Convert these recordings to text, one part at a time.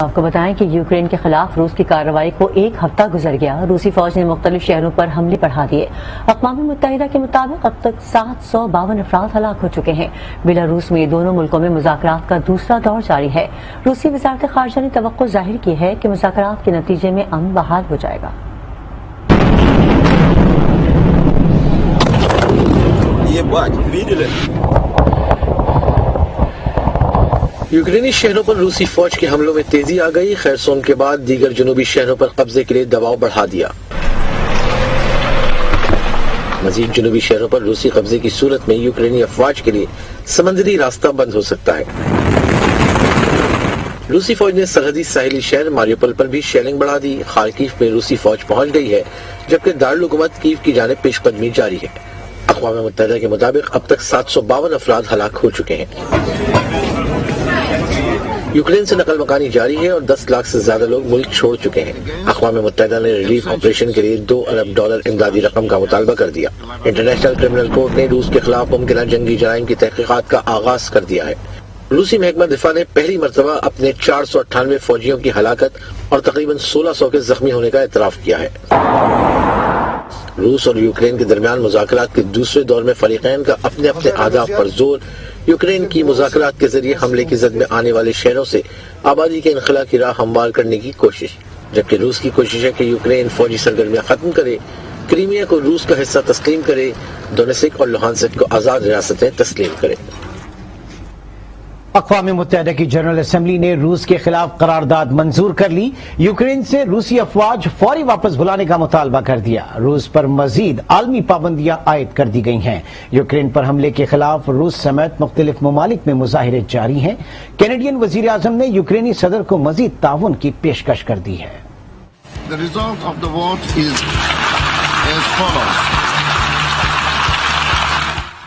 آپ کو بتائیں کہ یوکرین کے خلاف روس کی کارروائی کو ایک ہفتہ گزر گیا۔ روسی فوج نے مختلف شہروں پر حملے بڑھا دیے۔ اقوام متحدہ کے مطابق اب تک 752 افراد ہلاک ہو چکے ہیں۔ بیلاروس میں دونوں ملکوں میں مذاکرات کا دوسرا دور جاری ہے۔ روسی وزارت خارجہ نے توقع ظاہر کی ہے کہ مذاکرات کے نتیجے میں امن بحال ہو جائے گا۔ یوکرینی شہروں پر روسی فوج کے حملوں میں تیزی آ گئی۔ خیرسون کے بعد دیگر جنوبی شہروں پر قبضے کے لیے دباؤ بڑھا دیا۔ مزید جنوبی شہروں پر روسی قبضے کی صورت میں یوکرینی افواج کے لیے سمندری راستہ بند ہو سکتا ہے۔ روسی فوج نے سرحدی ساحلی شہر ماریوپول پر بھی شیلنگ بڑھا دی۔ خارکیف میں روسی فوج پہنچ گئی ہے، جبکہ دارالحکومت کیف کی جانب پیش قدمی جاری ہے۔ اقوام متحدہ کے مطابق اب تک 752 افراد ہلاک ہو چکے ہیں۔ یوکرین سے نقل مکانی جاری ہے اور 10 لاکھ سے زیادہ لوگ ملک چھوڑ چکے ہیں۔ اقوام متحدہ نے ریلیف آپریشن کے لیے $2 ارب امدادی رقم کا مطالبہ کر دیا۔ انٹرنیشنل کرمنل کورٹ نے روس کے خلاف ممکنہ جنگی جرائم کی تحقیقات کا آغاز کر دیا ہے۔ روسی محکمہ دفاع نے پہلی مرتبہ اپنے 498 فوجیوں کی ہلاکت اور تقریباً 1600 کے زخمی ہونے کا اعتراف کیا ہے۔ روس اور یوکرین کے درمیان مذاکرات کے دوسرے دور میں فریقین کا اپنے اپنے اہداف پر زور۔ یوکرین کی مذاکرات کے ذریعے حملے کی زد میں آنے والے شہروں سے آبادی کے انخلا کی راہ ہموار کرنے کی کوشش، جبکہ روس کی کوشش ہے کہ یوکرین فوجی سرگرمیاں ختم کرے، کریمیا کو روس کا حصہ تسلیم کرے، دونیسک اور لوہانسک کو آزاد ریاستیں تسلیم کرے۔ اقوام متحدہ کی جنرل اسمبلی نے روس کے خلاف قرارداد منظور کر لی۔ یوکرین سے روسی افواج فوری واپس بلانے کا مطالبہ کر دیا۔ روس پر مزید عالمی پابندیاں عائد کر دی گئی ہیں۔ یوکرین پر حملے کے خلاف روس سمیت مختلف ممالک میں مظاہرے جاری ہیں۔ کینیڈین وزیر اعظم نے یوکرینی صدر کو مزید تعاون کی پیشکش کر دی ہے۔ The result of the vote is as follows.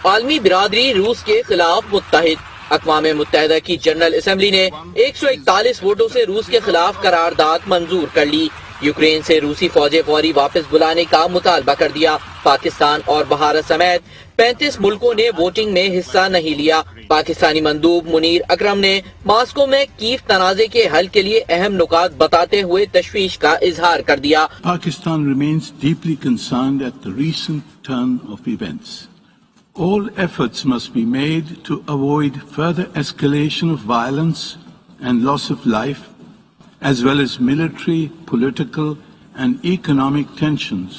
عالمی برادری روس کے خلاف متحد۔ اقوام متحدہ کی جنرل اسمبلی نے 141 ووٹوں سے روس کے خلاف قرارداد منظور کر لی۔ یوکرین سے روسی فوجیں فوری واپس بلانے کا مطالبہ کر دیا۔ پاکستان اور بھارت سمیت 35 ملکوں نے ووٹنگ میں حصہ نہیں لیا۔ پاکستانی مندوب منیر اکرم نے ماسکو میں کیف تنازع کے حل کے لیے اہم نکات بتاتے ہوئے تشویش کا اظہار کر دیا۔ Pakistan remains deeply concerned at the recent turn of events. All efforts must be made to avoid further escalation of violence and loss of life, as well as military, political, and economic tensions,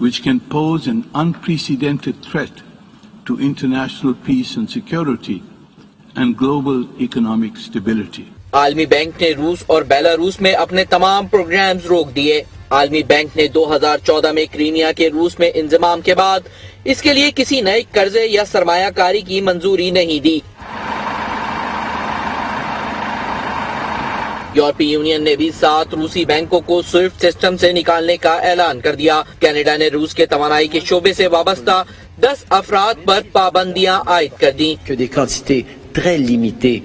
which can pose an unprecedented threat to international peace and security and global economic stability. عالمی bank نے روس اور Belarus میں اپنے تمام programmes روک دیے۔ عالمی بینک نے 2014 میں کریمیا کے روس میں انضمام کے بعد اس کے لیے کسی نئے قرضے یا سرمایہ کاری کی منظوری نہیں دی۔ یورپی یونین نے بھی 7 روسی بینکوں کو سوئفٹ سسٹم سے نکالنے کا اعلان کر dیا۔ کینیڈا نے روس کے توانائی کے شعبے سے وابستہ 10 افراد پر پابندیاں عائد کر دیں۔ Que des quantités très limitées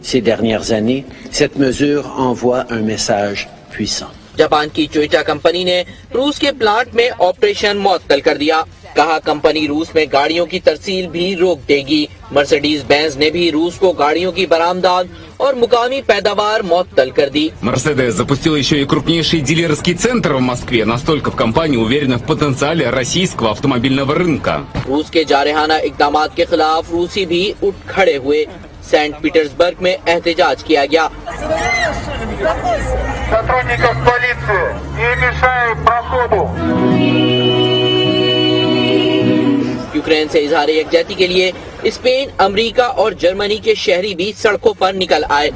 ces dernières années, cette mesure envoie un message puissant. Japan کی ٹویوٹا کمپنی نے روس کے پلانٹ میں آپریشن معطل کر دیا۔ کہا کمپنی روس میں گاڑیوں کی ترسیل بھی روک دے گی۔ مرسیڈیز بینز نے بھی روس کو گاڑیوں کی برآمدات اور مقامی پیداوار معطل کر دی۔ Mercedes запустил еще и крупнейший дилерский центр в Москве. Настолько в компании уверены в потенциале российского автомобильного рынка. روس کے جارحانہ اقدامات کے خلاف روسی بھی اٹھ کھڑے ہوئے۔ سینٹ پیٹرزبرگ میں احتجاج کیا گیا۔ یوکرین سے اظہار یکجہتی کے لیے اسپین، امریکہ اور جرمنی کے شہری بھی سڑکوں پر نکل آئے۔